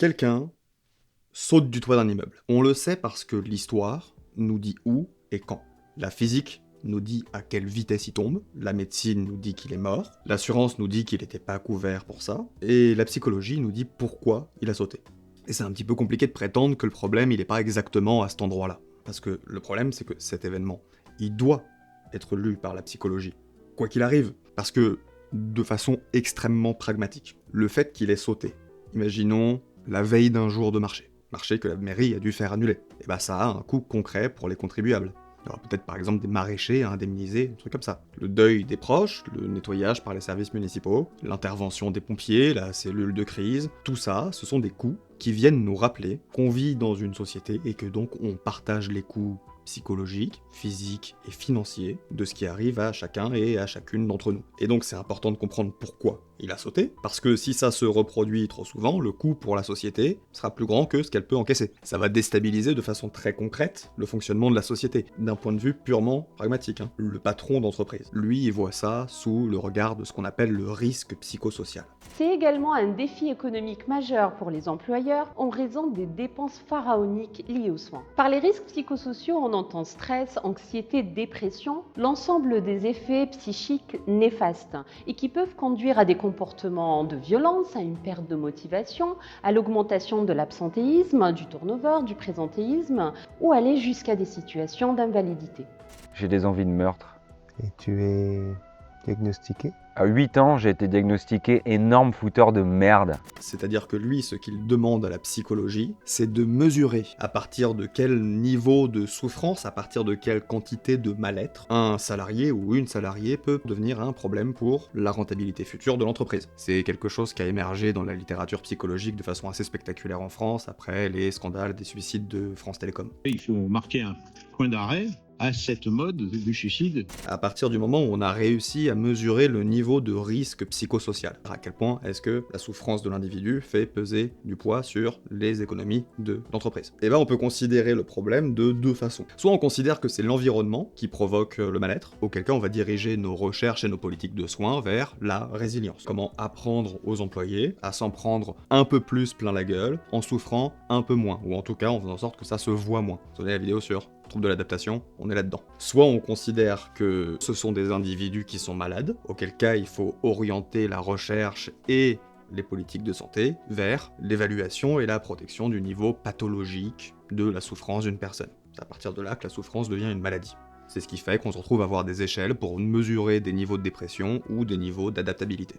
Quelqu'un saute du toit d'un immeuble. On le sait parce que l'histoire nous dit où et quand. La physique nous dit à quelle vitesse il tombe, la médecine nous dit qu'il est mort, l'assurance nous dit qu'il n'était pas couvert pour ça, et la psychologie nous dit pourquoi il a sauté. Et c'est un petit peu compliqué de prétendre que le problème il n'est pas exactement à cet endroit-là. Parce que le problème c'est que cet événement, il doit être lu par la psychologie. Quoi qu'il arrive. Parce que, de façon extrêmement pragmatique, le fait qu'il ait sauté, imaginons la veille d'un jour de marché que la mairie a dû faire annuler, et bah ça a un coût concret pour les contribuables. Il y aura peut-être par exemple des maraîchers à indemniser, un truc comme ça. Le deuil des proches, le nettoyage par les services municipaux, l'intervention des pompiers, la cellule de crise, tout ça, ce sont des coûts qui viennent nous rappeler qu'on vit dans une société et que donc on partage les coûts psychologiques, physiques et financiers de ce qui arrive à chacun et à chacune d'entre nous. Et donc c'est important de comprendre pourquoi il a sauté, parce que si ça se reproduit trop souvent, le coût pour la société sera plus grand que ce qu'elle peut encaisser. Ça va déstabiliser de façon très concrète le fonctionnement de la société, d'un point de vue purement pragmatique. Le patron d'entreprise, lui, il voit ça sous le regard de ce qu'on appelle le risque psychosocial. C'est également un défi économique majeur pour les employeurs en raison des dépenses pharaoniques liées aux soins. Par les risques psychosociaux, on entend stress, anxiété, dépression, l'ensemble des effets psychiques néfastes et qui peuvent conduire à des comportements de violence, à une perte de motivation, à l'augmentation de l'absentéisme, du turnover, du présentéisme ou aller jusqu'à des situations d'invalidité. J'ai des envies de meurtre. Et tu es diagnostiqué? À 8 ans, j'ai été diagnostiqué énorme fouteur de merde. C'est-à-dire que lui, ce qu'il demande à la psychologie, c'est de mesurer à partir de quel niveau de souffrance, à partir de quelle quantité de mal-être, un salarié ou une salariée peut devenir un problème pour la rentabilité future de l'entreprise. C'est quelque chose qui a émergé dans la littérature psychologique de façon assez spectaculaire en France, après les scandales des suicides de France Télécom. Il faut marquer un point d'arrêt à cette mode du suicide. À partir du moment où on a réussi à mesurer le niveau de risque psychosocial, à quel point est-ce que la souffrance de l'individu fait peser du poids sur les économies de l'entreprise. Et ben on peut considérer le problème de deux façons. Soit on considère que c'est l'environnement qui provoque le mal-être, auquel cas on va diriger nos recherches et nos politiques de soins vers la résilience. Comment apprendre aux employés à s'en prendre un peu plus plein la gueule, en souffrant un peu moins, ou en tout cas en faisant en sorte que ça se voit moins. Vous avez la vidéo sur trouble de l'adaptation, on est là-dedans. Soit on considère que ce sont des individus qui sont malades, auquel cas il faut orienter la recherche et les politiques de santé vers l'évaluation et la protection du niveau pathologique de la souffrance d'une personne. C'est à partir de là que la souffrance devient une maladie. C'est ce qui fait qu'on se retrouve à avoir des échelles pour mesurer des niveaux de dépression ou des niveaux d'adaptabilité.